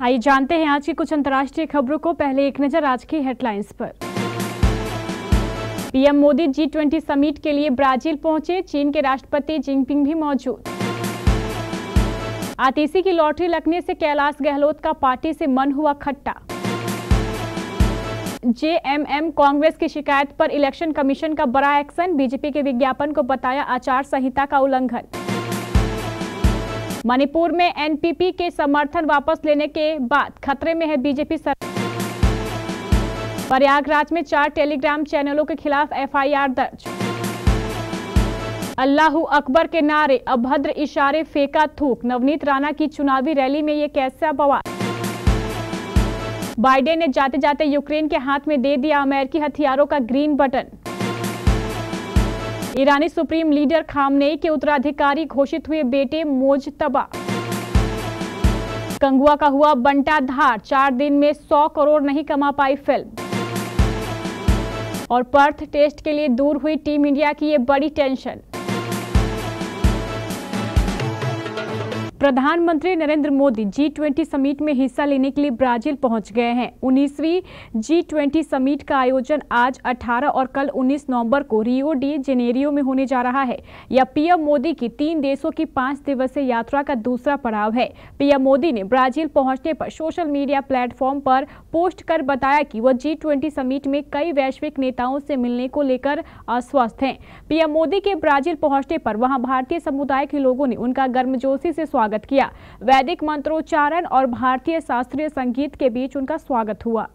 आइए जानते हैं आज की कुछ अंतर्राष्ट्रीय खबरों को। पहले एक नजर आज की हेडलाइंस पर। पीएम मोदी G20 समिट के लिए ब्राजील पहुंचे, चीन के राष्ट्रपति जिनपिंग भी मौजूद। आतिशी की लॉटरी लगने से कैलाश गहलोत का पार्टी से मन हुआ खट्टा। जेएमएम कांग्रेस की शिकायत पर इलेक्शन कमीशन का बड़ा एक्शन, बीजेपी के विज्ञापन को बताया आचार संहिता का उल्लंघन। मणिपुर में एनपीपी के समर्थन वापस लेने के बाद खतरे में है बीजेपी सरकार। प्रयागराज में 4 टेलीग्राम चैनलों के खिलाफ एफआईआर दर्ज। अल्लाहू अकबर के नारे, अभद्र इशारे, फेंका थूक, नवनीत राणा की चुनावी रैली में ये कैसा बवाल। बाइडेन ने जाते जाते यूक्रेन के हाथ में दे दिया अमेरिकी हथियारों का ग्रीन बटन। ईरानी सुप्रीम लीडर खामनेई के उत्तराधिकारी घोषित हुए बेटे मोजतबा। कंगुआ का हुआ बंटाधार, 4 दिन में 100 करोड़ नहीं कमा पाई फिल्म। और पर्थ टेस्ट के लिए दूर हुई टीम इंडिया की ये बड़ी टेंशन। प्रधानमंत्री नरेंद्र मोदी G20 समिट में हिस्सा लेने के लिए ब्राजील पहुंच गए हैं। 19वीं G20 समिट का आयोजन आज 18 और कल 19 नवंबर को रियो डी जेनेरियो में होने जा रहा है। यह पीएम मोदी की 3 देशों की 5 दिवसीय यात्रा का दूसरा पड़ाव है। पीएम मोदी ने ब्राजील पहुंचने पर सोशल मीडिया प्लेटफॉर्म पर पोस्ट कर बताया कि वह G20 समिट में कई वैश्विक नेताओं से मिलने को लेकर आश्वस्त हैं। पीएम मोदी के ब्राजील पहुंचने पर वहां भारतीय समुदाय के लोगों ने उनका गर्मजोशी से स्वागत किया। वैदिक मंत्रोच्चारण और भारतीय शास्त्रीय संगीत के बीच उनका स्वागत हुआ।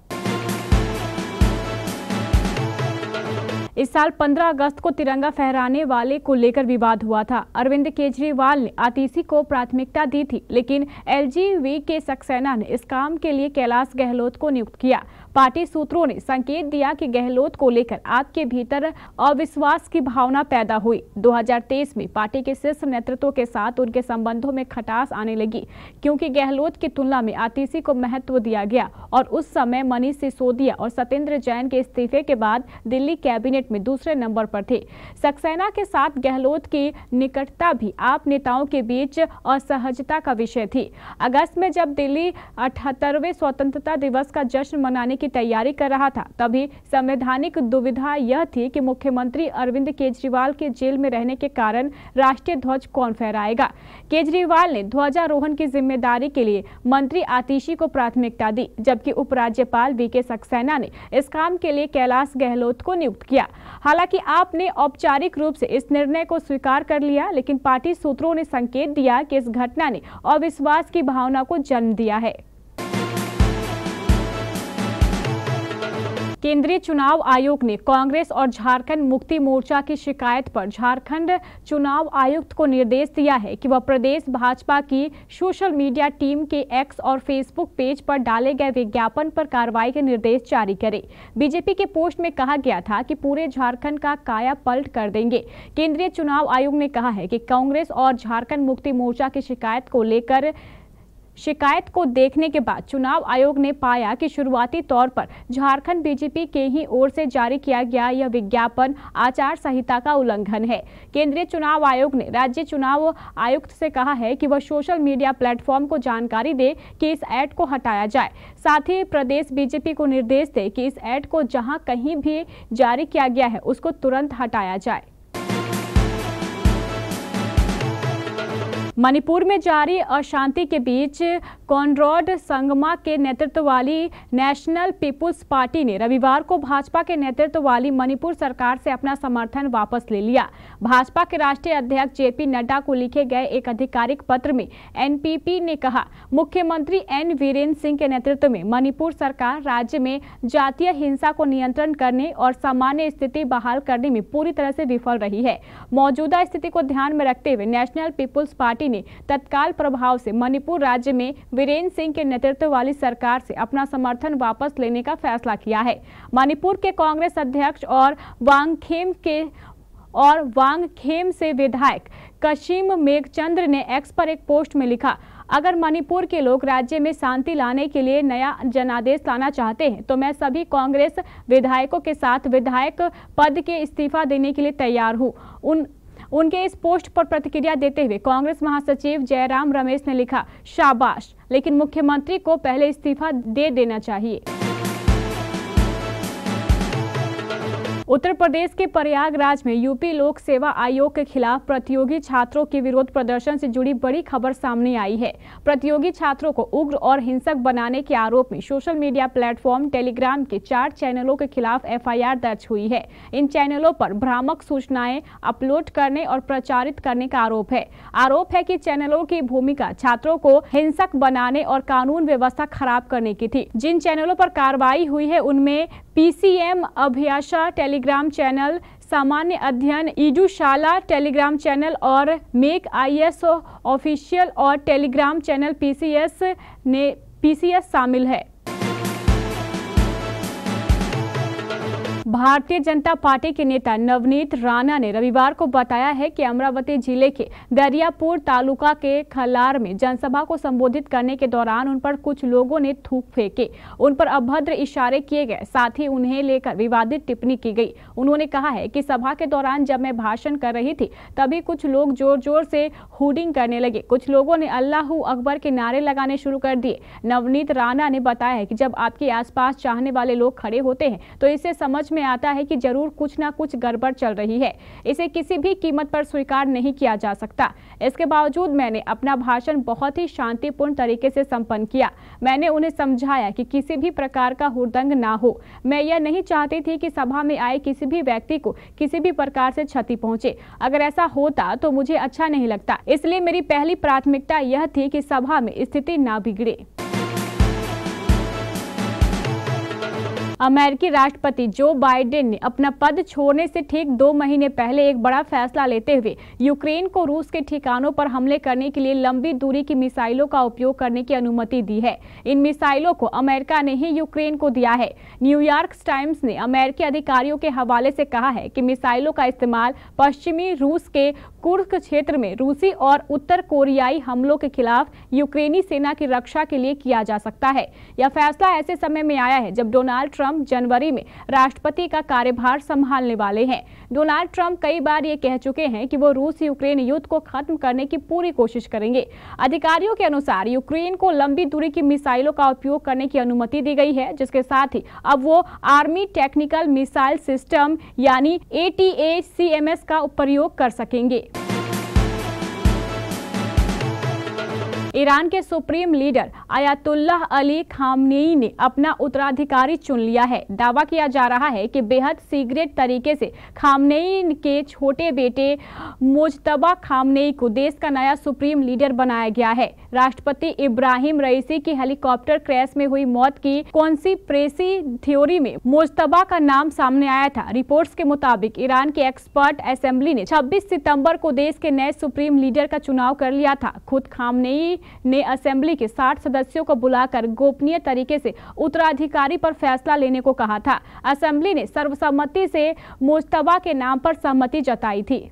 इस साल 15 अगस्त को तिरंगा फहराने वाले को लेकर विवाद हुआ था। अरविंद केजरीवाल ने आतिशी को प्राथमिकता दी थी, लेकिन एलजीवी के सक्सेना ने इस काम के लिए कैलाश गहलोत को नियुक्त किया। पार्टी सूत्रों ने संकेत दिया कि गहलोत को लेकर आपके भीतर अविश्वास की भावना पैदा हुई। 2023 में पार्टी के शीर्ष नेतृत्व के साथ उनके संबंधों में खटास आने लगी, क्योंकि गहलोत की तुलना में आतिशी को महत्व दिया गया और उस समय मनीष सिसोदिया और सत्येंद्र जैन के इस्तीफे के बाद दिल्ली कैबिनेट में दूसरे नंबर पर थे। सक्सेना के साथ गहलोत की निकटता भी आप नेताओं के बीच असहजता का विषय थी। अगस्त में जब दिल्ली 78वें स्वतंत्रता दिवस का जश्न मनाने की तैयारी कर रहा था, तभी संवैधानिक दुविधा यह थी कि मुख्यमंत्री अरविंद केजरीवाल के जेल में रहने के कारण राष्ट्रीय ध्वज कौन फहराएगा। केजरीवाल ने ध्वजारोहण की जिम्मेदारी के लिए मंत्री आतिशी को प्राथमिकता दी, जबकि उपराज्यपाल वीके सक्सेना ने इस काम के लिए कैलाश गहलोत को नियुक्त किया। हालांकि आपने औपचारिक रूप से इस निर्णय को स्वीकार कर लिया, लेकिन पार्टी सूत्रों ने संकेत दिया कि इस घटना ने अविश्वास की भावना को जन्म दिया है। केंद्रीय चुनाव आयोग ने कांग्रेस और झारखंड मुक्ति मोर्चा की शिकायत पर झारखंड चुनाव आयुक्त को निर्देश दिया है कि वह प्रदेश भाजपा की सोशल मीडिया टीम के एक्स और फेसबुक पेज पर डाले गए विज्ञापन पर कार्रवाई के निर्देश जारी करे। बीजेपी के पोस्ट में कहा गया था कि पूरे झारखंड का काया पलट कर देंगे। केंद्रीय चुनाव आयोग ने कहा है कि कांग्रेस और झारखंड मुक्ति मोर्चा की शिकायत को देखने के बाद चुनाव आयोग ने पाया कि शुरुआती तौर पर झारखंड बीजेपी के ही ओर से जारी किया गया यह विज्ञापन आचार संहिता का उल्लंघन है। केंद्रीय चुनाव आयोग ने राज्य चुनाव आयुक्त से कहा है कि वह सोशल मीडिया प्लेटफॉर्म को जानकारी दे कि इस ऐड को हटाया जाए। साथ ही प्रदेश बीजेपी को निर्देश दे कि इस ऐड को जहां कहीं भी जारी किया गया है उसको तुरंत हटाया जाए। मणिपुर में जारी अशांति के बीच कॉनराड संगमा के नेतृत्व वाली नेशनल पीपुल्स पार्टी ने रविवार को भाजपा के नेतृत्व वाली मणिपुर सरकार से अपना समर्थन वापस ले लिया। भाजपा के राष्ट्रीय अध्यक्ष जेपी नड्डा को लिखे गए एक आधिकारिक पत्र में एनपीपी ने कहा, मुख्यमंत्री एन वीरेंद्र सिंह के नेतृत्व में मणिपुर सरकार राज्य में जातीय हिंसा को नियंत्रण करने और सामान्य स्थिति बहाल करने में पूरी तरह से विफल रही है। मौजूदा स्थिति को ध्यान में रखते हुए नेशनल पीपुल्स पार्टी ने तत्काल प्रभाव से मणिपुर राज्य में वीरेंद्र सिंह के नेतृत्व वाली सरकार से अपना समर्थन वापस लेने का फैसला किया है। मणिपुर के कांग्रेस अध्यक्ष और वांगखेम से विधायक कशिम मेघचंद्र ने एक्स पर एक पोस्ट में लिखा, अगर मणिपुर के लोग राज्य में शांति लाने के लिए नया जनादेश लाना चाहते हैं तो मैं सभी कांग्रेस विधायकों के साथ विधायक पद के इस्तीफा देने के लिए तैयार हूं। उनके इस पोस्ट पर प्रतिक्रिया देते हुए कांग्रेस महासचिव जयराम रमेश ने लिखा, शाबाश, लेकिन मुख्यमंत्री को पहले इस्तीफा दे देना चाहिए। उत्तर प्रदेश के प्रयागराज में यूपी लोक सेवा आयोग के खिलाफ प्रतियोगी छात्रों के विरोध प्रदर्शन से जुड़ी बड़ी खबर सामने आई है। प्रतियोगी छात्रों को उग्र और हिंसक बनाने के आरोप में सोशल मीडिया प्लेटफॉर्म टेलीग्राम के 4 चैनलों के खिलाफ एफआईआर दर्ज हुई है। इन चैनलों पर भ्रामक सूचनाएं अपलोड करने और प्रचारित करने का आरोप है कि चैनलों की भूमिका छात्रों को हिंसक बनाने और कानून व्यवस्था खराब करने की थी। जिन चैनलों पर कार्रवाई हुई है उनमें पीसीएम अभियाशा टेलीग्राम चैनल, सामान्य अध्ययन ईडूशाला टेलीग्राम चैनल और मेक आईएएस ऑफिशियल और टेलीग्राम चैनल पीसीएस शामिल है। भारतीय जनता पार्टी के नेता नवनीत राणा ने रविवार को बताया है कि अमरावती जिले के दरियापुर तालुका के खलार में जनसभा को संबोधित करने के दौरान उन पर कुछ लोगों ने थूक फेंके, उन पर अभद्र इशारे किए गए, साथ ही उन्हें लेकर विवादित टिप्पणी की गई। उन्होंने कहा है कि सभा के दौरान जब मैं भाषण कर रही थी तभी कुछ लोग जोर जोर से हुडिंग करने लगे। कुछ लोगों ने अल्लाहू अकबर के नारे लगाने शुरू कर दिए। नवनीत राणा ने बताया है कि जब आपके आसपास चाहने वाले लोग खड़े होते हैं तो इससे समझ में आता है कि जरूर कुछ ना कुछ गड़बड़ चल रही है। इसे किसी भी कीमत पर स्वीकार नहीं किया जा सकता। इसके बावजूद मैंने अपना भाषण बहुत ही शांतिपूर्ण तरीके से संपन्न किया। मैंने उन्हें समझाया कि किसी भी प्रकार का हुड़दंग ना हो। मैं यह नहीं चाहती थी कि सभा में आए किसी भी व्यक्ति को किसी भी प्रकार से क्षति पहुंचे। अगर ऐसा होता तो मुझे अच्छा नहीं लगता। इसलिए मेरी पहली प्राथमिकता यह थी कि सभा में स्थिति ना बिगड़े। अमेरिकी राष्ट्रपति जो बाइडेन ने अपना पद छोड़ने से ठीक 2 महीने पहले एक बड़ा फैसला लेते हुए यूक्रेन को रूस के ठिकानों पर हमले करने के लिए लंबी दूरी की मिसाइलों का उपयोग करने की अनुमति दी है। इन मिसाइलों को अमेरिका ने ही यूक्रेन को दिया है। न्यूयॉर्क टाइम्स ने अमेरिकी अधिकारियों के हवाले से कहा है कि मिसाइलों का इस्तेमाल पश्चिमी रूस के कुर्स्क क्षेत्र में रूसी और उत्तर कोरियाई हमलों के खिलाफ यूक्रेनी सेना की रक्षा के लिए किया जा सकता है। यह फैसला ऐसे समय में आया है जब डोनाल्ड ट्रंप जनवरी में राष्ट्रपति का कार्यभार संभालने वाले हैं। डोनाल्ड ट्रंप कई बार ये कह चुके हैं कि वो रूस यूक्रेन युद्ध को खत्म करने की पूरी कोशिश करेंगे। अधिकारियों के अनुसार यूक्रेन को लंबी दूरी की मिसाइलों का उपयोग करने की अनुमति दी गई है, जिसके साथ ही अब वो आर्मी टेक्निकल मिसाइल सिस्टम यानी ATACMS का प्रयोग कर सकेंगे। ईरान के supreme leader Ayatollah Ali Khamenei ने अपना उत्तराधिकारी चुन लिया है। दावा किया जा रहा है कि बेहद सीक्रेट तरीके से खामनेई के छोटे बेटे मुज्तबा खामनेई को देश का नया सुप्रीम लीडर बनाया गया है। राष्ट्रपति इब्राहिम रईसी की हेलीकॉप्टर क्रैश में हुई मौत की कॉन्स्पिरेसी थ्योरी में मुज्तबा का नाम सामने आया था। रिपोर्ट्स के मुताबिक ईरान की एक्सपर्ट असेंबली ने 26 सितंबर को देश के नए सुप्रीम लीडर का चुनाव कर लिया था। खुद खामनेई ने असेंबली के 60 सदस्यों को बुलाकर गोपनीय तरीके से उत्तराधिकारी पर फैसला लेने को कहा था। असेंबली ने सर्वसम्मति से मुज्तबा के नाम पर सहमति जताई थी।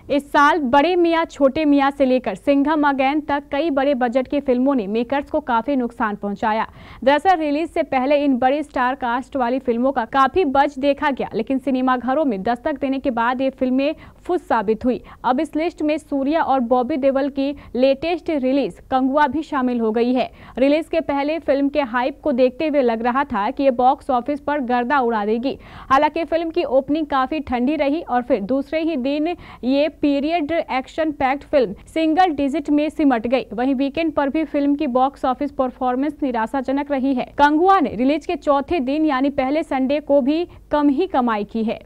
इस साल बड़े मियां छोटे मियां से लेकर सिंघम अगेन तक कई बड़े बजट की फिल्मों ने मेकर्स को काफी नुकसान पहुंचाया। दरअसल रिलीज से पहले इन बड़ी स्टार कास्ट वाली फिल्मों का काफी बज देखा गया, लेकिन सिनेमाघरों में दस्तक देने के बाद ये फिल्में फुस साबित हुई। अब इस लिस्ट में सूर्या और बॉबी देओल की लेटेस्ट रिलीज कंगुआ भी शामिल हो गई है। रिलीज के पहले फिल्म के हाइप को देखते हुए लग रहा था कि ये बॉक्स ऑफिस पर गर्दा उड़ा देगी। हालांकि फिल्म की ओपनिंग काफी ठंडी रही और फिर दूसरे ही दिन ये period action packed film single digit में सिमट गई। वहीं वीकेंड पर भी फिल्म की बॉक्स ऑफिस परफॉर्मेंस निराशाजनक रही है। कंगुआ ने रिलीज के चौथे दिन यानी पहले संडे को भी कम ही कमाई की है।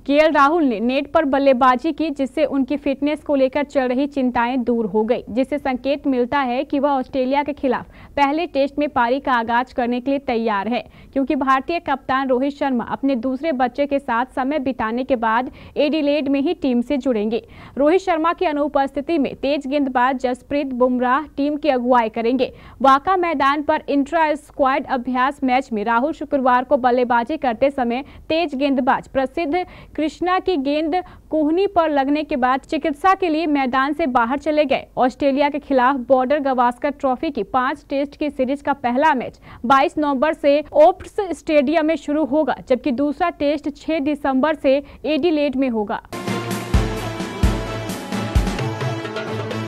केएल राहुल ने नेट पर बल्लेबाजी की, जिससे उनकी फिटनेस को लेकर चल रही चिंताएं दूर हो गई, जिससे संकेत मिलता है कि वह ऑस्ट्रेलिया के खिलाफ पहले टेस्ट में पारी का आगाज करने के लिए तैयार है। क्योंकि भारतीय कप्तान रोहित शर्मा अपने दूसरे बच्चे के साथ समय बिताने के बाद एडिलेड में ही टीम से जुड़ेंगे। रोहित शर्मा की अनुपस्थिति में तेज गेंदबाज जसप्रीत बुमराह टीम की अगुवाई करेंगे। वाका मैदान पर इंट्रा स्क्वाड अभ्यास मैच में राहुल शुक्रवार को बल्लेबाजी करते समय तेज गेंदबाज प्रसिद्ध कृष्णा की गेंद कोहनी पर लगने के बाद चिकित्सा के लिए मैदान से बाहर चले गए। ऑस्ट्रेलिया के खिलाफ बॉर्डर गावस्कर ट्रॉफी की 5 टेस्ट की सीरीज का पहला मैच 22 नवंबर से ओप्स स्टेडियम में शुरू होगा, जबकि दूसरा टेस्ट 6 दिसंबर से एडिलेड में होगा।